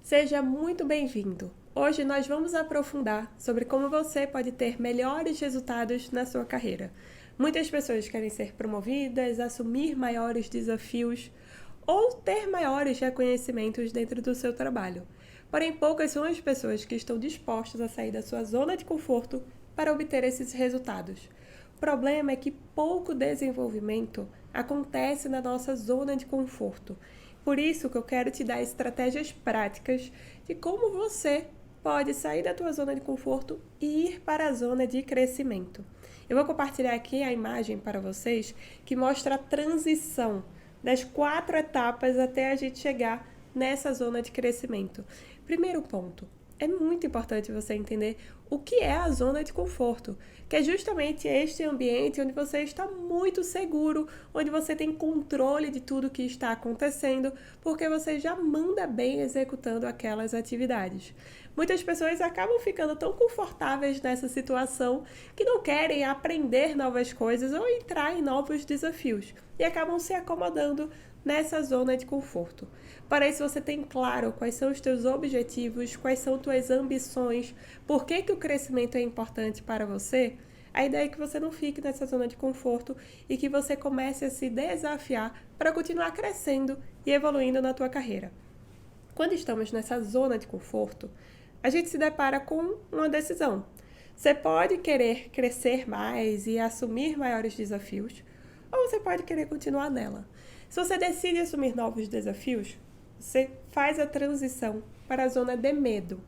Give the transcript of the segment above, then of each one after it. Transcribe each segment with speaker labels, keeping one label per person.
Speaker 1: Seja muito bem-vindo! Hoje nós vamos aprofundar sobre como você pode ter melhores resultados na sua carreira. Muitas pessoas querem ser promovidas, assumir maiores desafios ou ter maiores reconhecimentos dentro do seu trabalho. Porém, poucas são as pessoas que estão dispostas a sair da sua zona de conforto para obter esses resultados. O problema é que pouco desenvolvimento acontece na nossa zona de conforto. Por isso que eu quero te dar estratégias práticas de como você pode sair da tua zona de conforto e ir para a zona de crescimento. Eu vou compartilhar aqui a imagem para vocês que mostra a transição das 4 etapas até a gente chegar nessa zona de crescimento. Primeiro ponto, é muito importante você entender o que é a zona de conforto, que é justamente este ambiente onde você está muito seguro, onde você tem controle de tudo que está acontecendo, porque você já manda bem executando aquelas atividades. Muitas pessoas acabam ficando tão confortáveis nessa situação que não querem aprender novas coisas ou entrar em novos desafios e acabam se acomodando nessa zona de conforto. Para isso, você tem claro quais são os teus objetivos, quais são tuas ambições, por que o crescimento é importante para você. A ideia é que você não fique nessa zona de conforto e que você comece a se desafiar para continuar crescendo e evoluindo na tua carreira. Quando estamos nessa zona de conforto, a gente se depara com uma decisão. Você pode querer crescer mais e assumir maiores desafios, ou você pode querer continuar nela. Se você decide assumir novos desafios, você faz a transição para a zona de medo.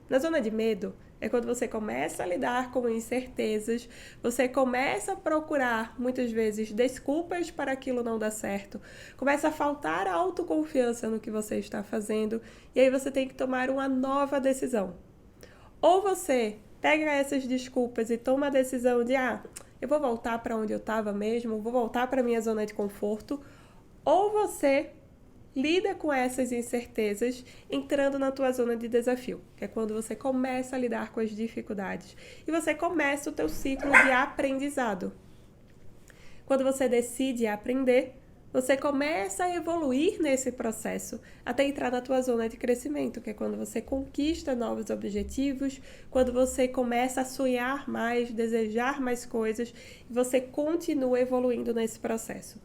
Speaker 1: Na zona de medo é quando você começa a lidar com incertezas, você começa a procurar, muitas vezes, desculpas para aquilo não dar certo, começa a faltar autoconfiança no que você está fazendo, e aí você tem que tomar uma nova decisão. Ou você pega essas desculpas e toma a decisão de, eu vou voltar para onde eu estava mesmo, vou voltar para a minha zona de conforto, ou você lida com essas incertezas entrando na tua zona de desafio, que é quando você começa a lidar com as dificuldades e você começa o teu ciclo de aprendizado. Quando você decide aprender, você começa a evoluir nesse processo até entrar na tua zona de crescimento, que é quando você conquista novos objetivos, quando você começa a sonhar mais, desejar mais coisas e você continua evoluindo nesse processo.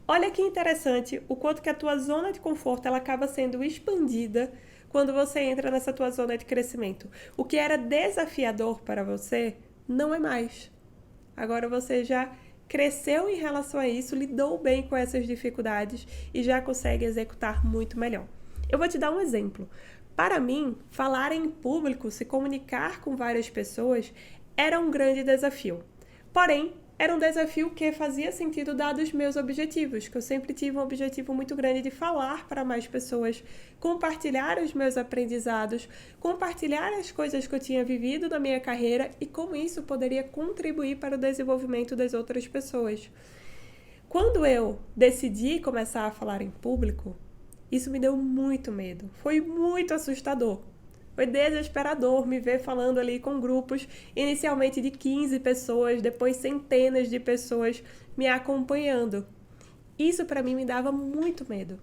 Speaker 1: Olha que interessante o quanto que a tua zona de conforto ela acaba sendo expandida quando você entra nessa tua zona de crescimento. O que era desafiador para você não é mais. Agora você já cresceu em relação a isso, lidou bem com essas dificuldades e já consegue executar muito melhor. Eu vou te dar um exemplo. Para mim, falar em público, se comunicar com várias pessoas, era um grande desafio. Porém, era um desafio que fazia sentido dados os meus objetivos, que eu sempre tive um objetivo muito grande de falar para mais pessoas, compartilhar os meus aprendizados, compartilhar as coisas que eu tinha vivido na minha carreira e como isso poderia contribuir para o desenvolvimento das outras pessoas. Quando eu decidi começar a falar em público, isso me deu muito medo, foi muito assustador. Foi desesperador me ver falando ali com grupos, inicialmente de 15 pessoas, depois centenas de pessoas me acompanhando. Isso para mim me dava muito medo.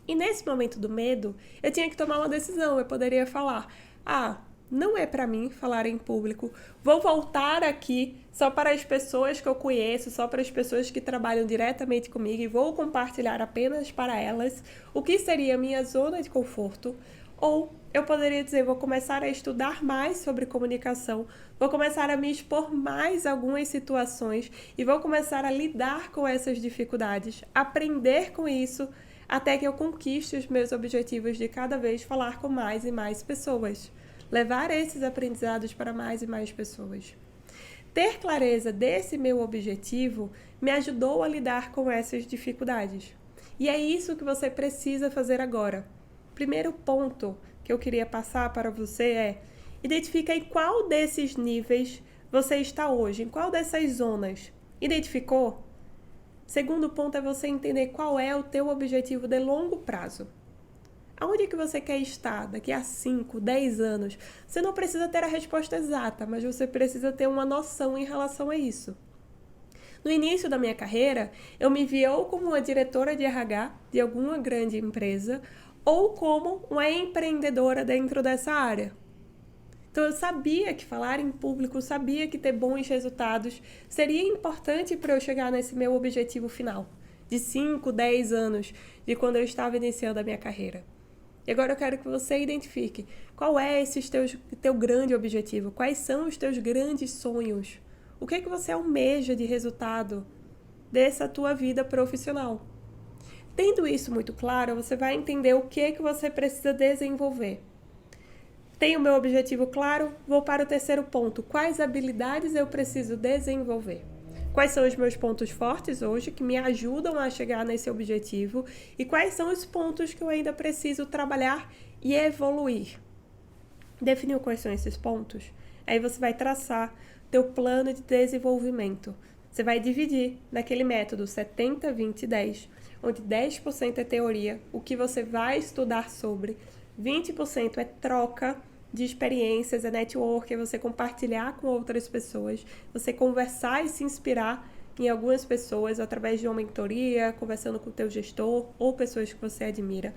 Speaker 1: E nesse momento do medo, eu tinha que tomar uma decisão. Eu poderia falar, não é para mim falar em público, vou voltar aqui só para as pessoas que eu conheço, só para as pessoas que trabalham diretamente comigo e vou compartilhar apenas para elas o que seria a minha zona de conforto. Ou eu poderia dizer, vou começar a estudar mais sobre comunicação, vou começar a me expor mais a algumas situações e vou começar a lidar com essas dificuldades, aprender com isso, até que eu conquiste os meus objetivos de cada vez falar com mais e mais pessoas. Levar esses aprendizados para mais e mais pessoas. Ter clareza desse meu objetivo me ajudou a lidar com essas dificuldades. E é isso que você precisa fazer agora. Primeiro ponto que eu queria passar para você é: identifica em qual desses níveis você está hoje, em qual dessas zonas. Identificou? Segundo ponto é você entender qual é o teu objetivo de longo prazo. Aonde que você quer estar daqui a 5, 10 anos? Você não precisa ter a resposta exata, mas você precisa ter uma noção em relação a isso. No início da minha carreira, eu me via ou como uma diretora de RH de alguma grande empresa, ou como uma empreendedora dentro dessa área. Então eu sabia que falar em público, sabia que ter bons resultados seria importante para eu chegar nesse meu objetivo final, de 5, 10 anos, de quando eu estava iniciando a minha carreira. E agora eu quero que você identifique qual é esse teu grande objetivo, quais são os teus grandes sonhos, o que é que você almeja de resultado dessa tua vida profissional. Tendo isso muito claro, você vai entender o que é que você precisa desenvolver. Tenho o meu objetivo claro, vou para o terceiro ponto. Quais habilidades eu preciso desenvolver? Quais são os meus pontos fortes hoje que me ajudam a chegar nesse objetivo? E quais são os pontos que eu ainda preciso trabalhar e evoluir? Definiu quais são esses pontos? Aí você vai traçar teu plano de desenvolvimento. Você vai dividir naquele método 70, 20, 10, onde 10% é teoria, o que você vai estudar sobre, 20% é troca de experiências, é network, é você compartilhar com outras pessoas, você conversar e se inspirar em algumas pessoas através de uma mentoria, conversando com o teu gestor ou pessoas que você admira.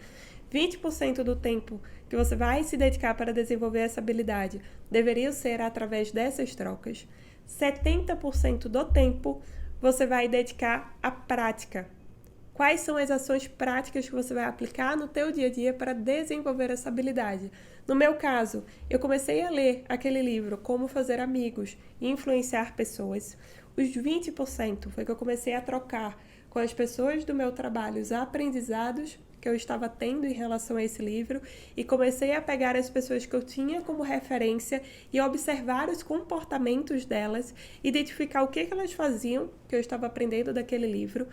Speaker 1: 20% do tempo que você vai se dedicar para desenvolver essa habilidade deveria ser através dessas trocas. 70% do tempo você vai dedicar à prática. Quais são as ações práticas que você vai aplicar no teu dia a dia para desenvolver essa habilidade? No meu caso, eu comecei a ler aquele livro Como Fazer Amigos e Influenciar Pessoas. Os 20% foi que eu comecei a trocar com as pessoas do meu trabalho os aprendizados que eu estava tendo em relação a esse livro e comecei a pegar as pessoas que eu tinha como referência e observar os comportamentos delas, identificar o que elas faziam, que eu estava aprendendo daquele livro,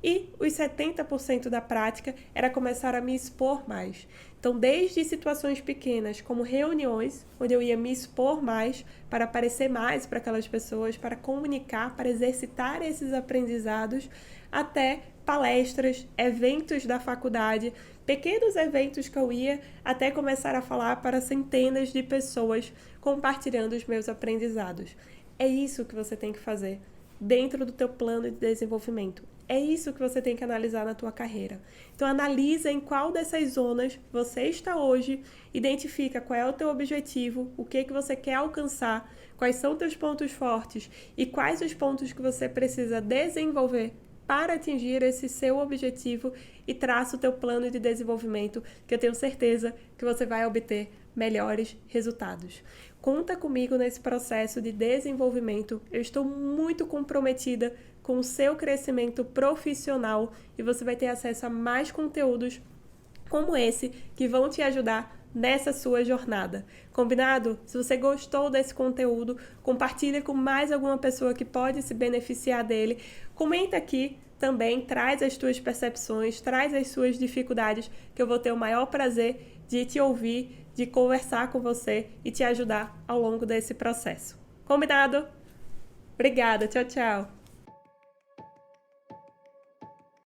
Speaker 1: e os 70% da prática era começar a me expor mais. Então, desde situações pequenas, como reuniões, onde eu ia me expor mais para aparecer mais para aquelas pessoas, para comunicar, para exercitar esses aprendizados, até palestras, eventos da faculdade, pequenos eventos que eu ia até começar a falar para centenas de pessoas compartilhando os meus aprendizados. É isso que você tem que fazer dentro do teu plano de desenvolvimento. É isso que você tem que analisar na tua carreira. Então, analisa em qual dessas zonas você está hoje, identifica qual é o teu objetivo, o que você quer alcançar, quais são teus pontos fortes e quais os pontos que você precisa desenvolver para atingir esse seu objetivo e traça o teu plano de desenvolvimento, que eu tenho certeza que você vai obter melhores resultados. Conta comigo nesse processo de desenvolvimento. Eu estou muito comprometida com o seu crescimento profissional e você vai ter acesso a mais conteúdos como esse que vão te ajudar nessa sua jornada. Combinado? Se você gostou desse conteúdo, compartilha com mais alguma pessoa que pode se beneficiar dele. Comenta aqui também, traz as tuas percepções, traz as suas dificuldades, que eu vou ter o maior prazer de te ouvir, de conversar com você e te ajudar ao longo desse processo. Combinado? Obrigada, tchau, tchau!